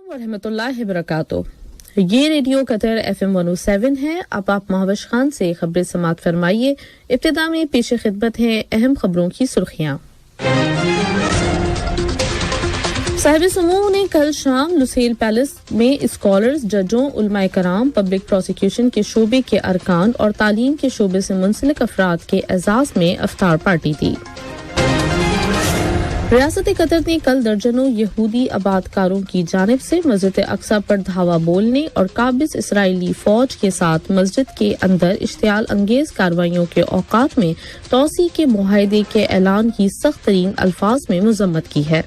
ورحمۃ اللہ وبرکاتہ. یہ ریڈیو قطر FM 107 ہے. اب آپ مہوش خان سے خبریں سماعت فرمائیے. ابتدا میں پیش خدمت ہیں اہم خبروں کی سرخیاں. صاحب سمو نے کل شام لوسیل پیلس میں اسکالرز، ججوں، علماء کرام، پبلک پروسیکیوشن کے شعبے کے ارکان اور تعلیم کے شعبے سے منسلک افراد کے اعزاز میں افطار پارٹی دی. ریاست قطر نے کل درجنوں یہودی آبادکاروں کی جانب سے مسجد اقصی پر دھاوا بولنے اور قابض اسرائیلی فوج کے ساتھ مسجد کے اندر اشتعال انگیز کارروائیوں کے اوقات میں توسیع کے معاہدے کے اعلان کی سخت ترین الفاظ میں مذمت کی ہے.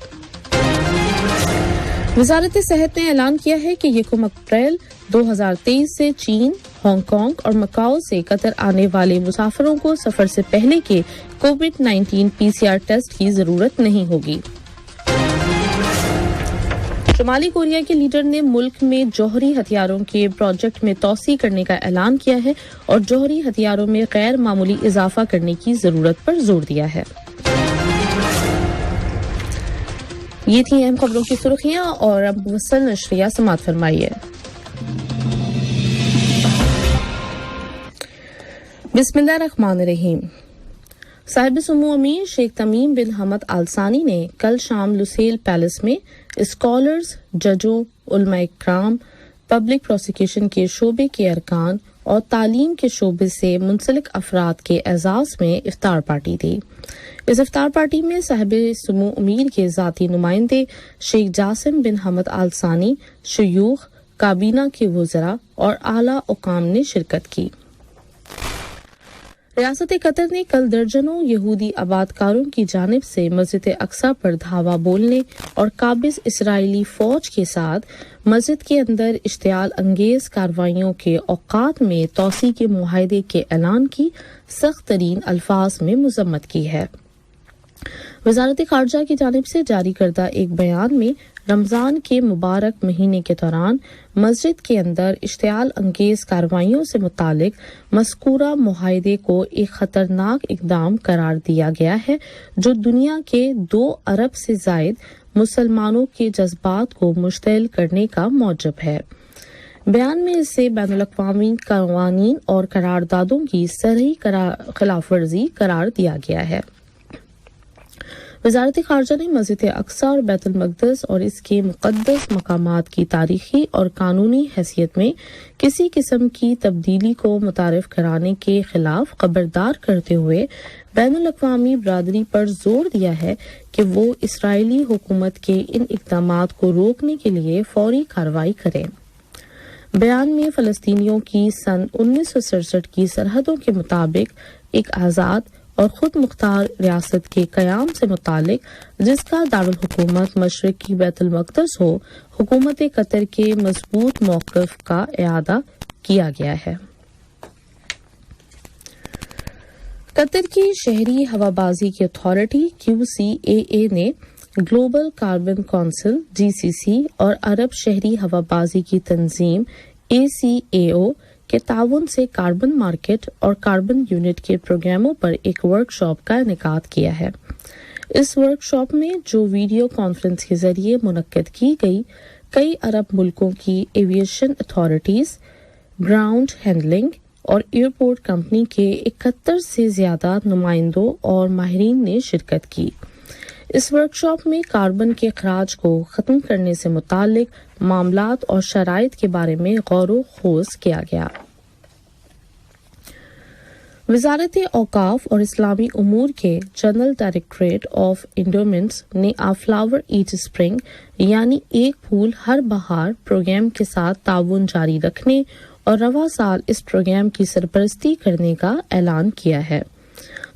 وزارت صحت نے اعلان کیا ہے کہ 1 اپریل 2023 سے چین، ہانگ کانگ اور مکاؤ سے قطر آنے والے مسافروں کو سفر سے پہلے کے کووڈ-19 PCR ٹیسٹ کی ضرورت نہیں ہوگی. شمالی کوریا کے لیڈر نے ملک میں جوہری ہتھیاروں کے پروجیکٹ میں توسیع کرنے کا اعلان کیا ہے اور جوہری ہتھیاروں میں غیر معمولی اضافہ کرنے کی ضرورت پر زور دیا ہے. یہ تھی اہم خبروں کی سرخیاں اور اب مفصل نشریہ سماعت فرمائیے. بسم اللہ الرحمن الرحیم. صاحب سمو امیر شیخ تمیم بن حمد آل ثانی نے کل شام لوسیل پیلس میں اسکالرز، ججوں، علماء کرام، پبلک پروسیکیوشن کے شعبے کے ارکان اور تعلیم کے شعبے سے منسلک افراد کے اعزاز میں افطار پارٹی دی. اس افطار پارٹی میں صاحب سمو امیر کے ذاتی نمائندے شیخ جاسم بن حمد آل ثانی، شیوخ، کابینہ کے وزراء اور اعلیٰ حکام نے شرکت کی. ریاست قطر نے کل درجنوں یہودی آبادکاروں کی جانب سے مسجد اقصی پر دھاوا بولنے اور قابض اسرائیلی فوج کے ساتھ مسجد کے اندر اشتعال انگیز کارروائیوں کے اوقات میں توسیع کے معاہدے کے اعلان کی سخت ترین الفاظ میں مذمت کی ہے. وزارت خارجہ کی جانب سے جاری کردہ ایک بیان میں رمضان کے مبارک مہینے کے دوران مسجد کے اندر اشتعال انگیز کارروائیوں سے متعلق مذکورہ معاہدے کو ایک خطرناک اقدام قرار دیا گیا ہے جو دنیا کے 2 ارب سے زائد مسلمانوں کے جذبات کو مشتعل کرنے کا موجب ہے. بیان میں اسے بین الاقوامی قوانین اور قراردادوں کی صریح خلاف ورزی قرار دیا گیا ہے. وزارت خارجہ نے مسجد اقصی اور بیت المقدس اور اس کے مقدس مقامات کی تاریخی اور قانونی حیثیت میں کسی قسم کی تبدیلی کو متعارف کرانے کے خلاف خبردار کرتے ہوئے بین الاقوامی برادری پر زور دیا ہے کہ وہ اسرائیلی حکومت کے ان اقدامات کو روکنے کے لیے فوری کارروائی کرے. بیان میں فلسطینیوں کی سن 1967 کی سرحدوں کے مطابق ایک آزاد اور خود مختار ریاست کے قیام سے متعلق، جس کا دارالحکومت مشرقی بیت المقدس ہو، حکومت قطر کے مضبوط موقف کا اعادہ کیا گیا ہے. قطر کی شہری ہوابازی کی اتھارٹی QCAA نے گلوبل کاربن کونسل GCC اور عرب شہری ہوابازی کی تنظیم ACAO کے تعاون سے کاربن مارکیٹ اور کاربن یونٹ کے پروگراموں پر ایک ورک شاپ کا انعقاد کیا ہے. اس ورک شاپ میں، جو ویڈیو کانفرنس کے ذریعے منعقد کی گئی، کئی عرب ملکوں کی ایویشن اتھارٹیز، گراؤنڈ ہینڈلنگ اور ایئرپورٹ کمپنی کے 71 سے زیادہ نمائندوں اور ماہرین نے شرکت کی. اس ورک شاپ میں کاربن کے اخراج کو ختم کرنے سے متعلق معاملات اور شرائط کے بارے میں غور و خوض کیا گیا. وزارت اوقاف اور اسلامی امور کے جنرل ڈائریکٹوریٹ آف انڈومنٹس نے آ فلاور ایچ اسپرنگ یعنی ایک پھول ہر بہار پروگرام کے ساتھ تعاون جاری رکھنے اور رواں سال اس پروگرام کی سرپرستی کرنے کا اعلان کیا ہے،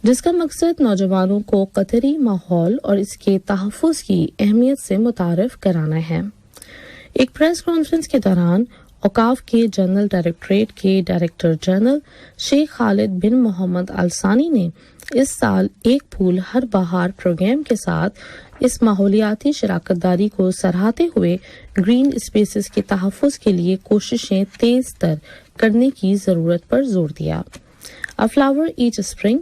جس کا مقصد نوجوانوں کو قطری ماحول اور اس کے تحفظ کی اہمیت سے متعارف کرانا ہے. ایک پریس کانفرنس کے دوران اوقاف کے جنرل ڈائریکٹوریٹ کے ڈائریکٹر جنرل شیخ خالد بن محمد آل ثانی نے اس سال ایک پھول ہر بہار پروگرام کے ساتھ اس ماحولیاتی شراکت داری کو سراہتے ہوئے گرین اسپیسز کے تحفظ کے لیے کوششیں تیز تر کرنے کی ضرورت پر زور دیا. A Flower Each Spring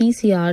PCR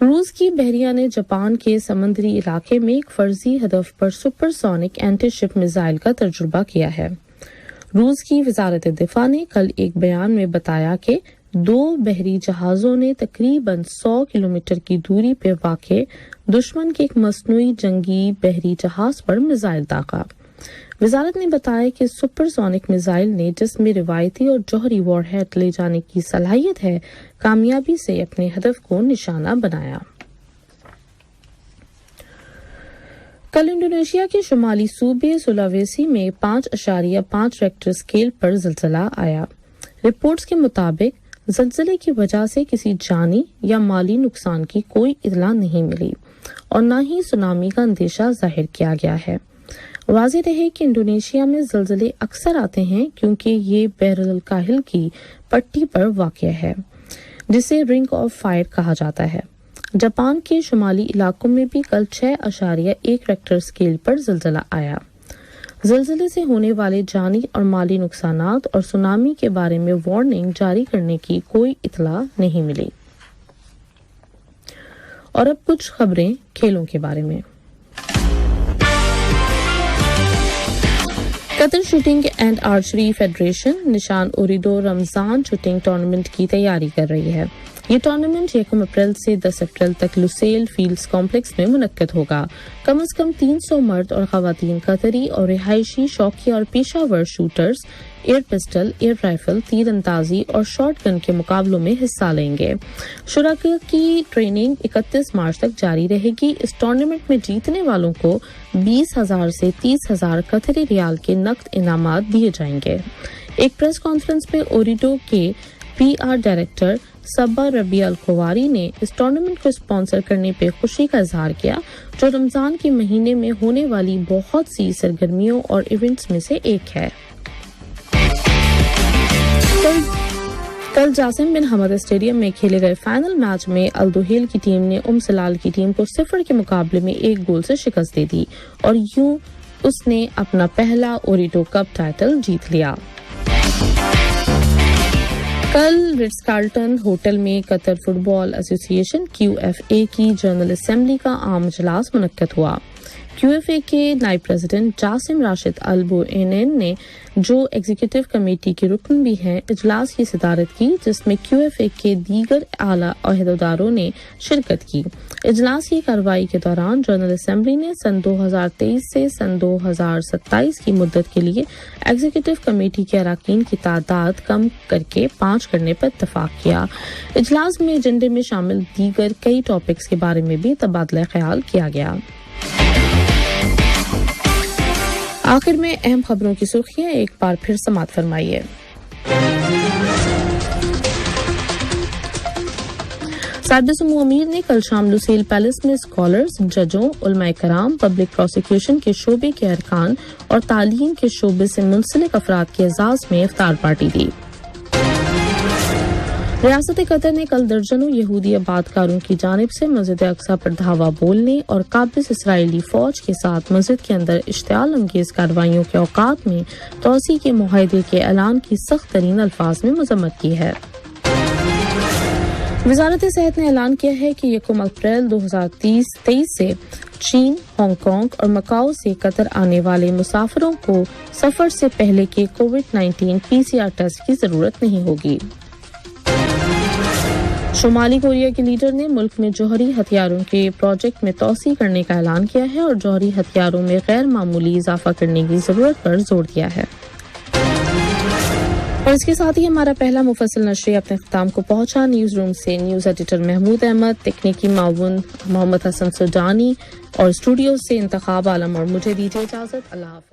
روس کی بحریہ نے جاپان کے سمندری علاقے میں ایک فرضی ہدف پر سپر سونک اینٹی شپ میزائل کا تجربہ کیا ہے۔ روس کی وزارت دفاع نے کل ایک بیان میں بتایا کہ 2 بحری جہازوں نے تقریباً 100 کلومیٹر کی دوری پہ واقع دشمن کے ایک مصنوعی جنگی بحری جہاز پر میزائل داغا۔ وزارت نے بتایا کہ سپر سونک میزائل نے جس میں روایتی اور جوہری وار ہیڈ لے جانے کی صلاحیت ہے، کامیابی سے اپنے ہدف کو نشانہ بنایا۔ کل انڈونیشیا کے شمالی صوبے سلاویسی میں 5.5 ریکٹر اسکیل پر زلزلہ آیا۔ رپورٹس کے مطابق زلزلے کی وجہ سے کسی جانی یا مالی نقصان کی کوئی اطلاع نہیں ملی اور نہ ہی سونامی کا اندیشہ ظاہر کیا گیا ہے۔ واضح رہے کہ انڈونیشیا میں زلزلے اکثر آتے ہیں کیونکہ یہ بحر الکاہل کی پٹی پر واقع ہے جسے رنگ آف فائر کہا جاتا ہے۔ جاپان کے شمالی علاقوں میں بھی کل 6.1 ریکٹر اسکیل پر زلزلہ آیا۔ زلزلے سے ہونے والے جانی اور مالی نقصانات اور سونامی کے بارے میں وارننگ جاری کرنے کی کوئی اطلاع نہیں ملی۔ اور اب کچھ خبریں کھیلوں کے بارے میں۔ قطر شوٹنگ اینڈ آرچری فیڈریشن نشان اوریڈو رمضان شوٹنگ ٹورنامنٹ کی تیاری کر رہی ہے۔ یہ ٹورنامنٹ 1 اپریل سے 10 اپریل تک لوسیل فیلڈز کمپلیکس میں منعقد ہوگا۔ کم از کم 300 مرد اور خواتین قطری اور رہائشی شوقیہ اور پیشہ ور shooters year pistol, year rifle, تیر اندازی اور شارٹ گن کے مقابلوں میں حصہ لیں گے۔ شرکاء کی ٹریننگ 31 مارچ تک جاری رہے گی۔ اس ٹورنامنٹ میں جیتنے والوں کو 20,000 سے 30,000 قطری ریال کے نقد انعامات دیے جائیں گے۔ ایک پریس کانفرنس میں اوریڈو کے PR ڈائریکٹر صبا ربیع الکواری نے اس ٹورنامنٹ کو اسپانسر کرنے پہ خوشی کا اظہار کیا، جو رمضان کے مہینے میں ہونے والی بہت سی سرگرمیوں اور ایونٹس میں سے ایک ہے۔ کل جاسم بن حمد اسٹیڈیم میں کھیلے گئے فائنل میچ میں الدوحیل کی ٹیم نے سلال کی ٹیم کو 0 کے مقابلے میں 1 گول سے شکست دے دی اور یوں اس نے اپنا پہلا اوریڈو کپ ٹائٹل جیت لیا۔ کل رٹز کارلٹن ہوٹل میں قطر فٹ بال ایسوسی ایشن QFA کی جنرل اسمبلی کا عام اجلاس منعقد ہوا۔ QFA کے نائب پریزیڈنٹ جاسم راشد البوئینین نے، جو ایگزیکٹو کمیٹی کے رکن بھی ہیں، اجلاس کی صدارت کی جس میں QFA کے دیگر اعلیٰ عہدیداروں نے شرکت کی۔ اجلاس کی کارروائی کے دوران جنرل اسمبلی نے سن 2023 سے سن 2027 کی مدت کے لیے ایگزیکٹو کمیٹی کے اراکین کی تعداد کم کر کے 5 کرنے پر اتفاق کیا۔ اجلاس میں ایجنڈے میں شامل دیگر کئی ٹاپکس کے بارے میں بھی تبادلہ خیال کیا گیا۔ آخر میں اہم خبروں کی سرخیاں ایک بار پھر سماعت فرمائیے۔ صدر سمو امیر نے کل شام لوسیل پیلس میں اسکالرز، ججوں، علماء کرام، پبلک پروسیکیوشن کے شعبے کے ارکان اور تعلیم کے شعبے سے منسلک افراد کے اعزاز میں افطار پارٹی دی۔ ریاست قطر نے کل درجنوں یہودی آبادکاروں کی جانب سے مسجد اقصی پر دھاوا بولنے اور قابض اسرائیلی فوج کے ساتھ مسجد کے اندر اشتعال انگیز کارروائیوں کے اوقات میں توسیع کے معاہدے کے اعلان کی سخت ترین الفاظ میں مذمت کی ہے۔ وزارت صحت نے اعلان کیا ہے کہ 1 اپریل 2023 سے چین، ہانگ کانگ اور مکاؤ سے قطر آنے والے مسافروں کو سفر سے پہلے کے کووڈ-19 PCR ٹیسٹ کی ضرورت نہیں ہوگی۔ شمالی کوریا کے لیڈر نے ملک میں جوہری ہتھیاروں کے پروجیکٹ میں توسیع کرنے کا اعلان کیا ہے اور جوہری ہتھیاروں میں غیر معمولی اضافہ کرنے کی ضرورت پر زور دیا ہے۔ اور اس کے ساتھ ہی ہمارا پہلا مفصل نشریہ اپنے اختتام کو پہنچا۔ نیوز روم سے نیوز ایڈیٹر محمود احمد، تکنیکی معاون محمد حسن سجانی اور اسٹوڈیو سے انتخاب عالم اور مجھے دیجیے اجازت۔ اللہ حافظ۔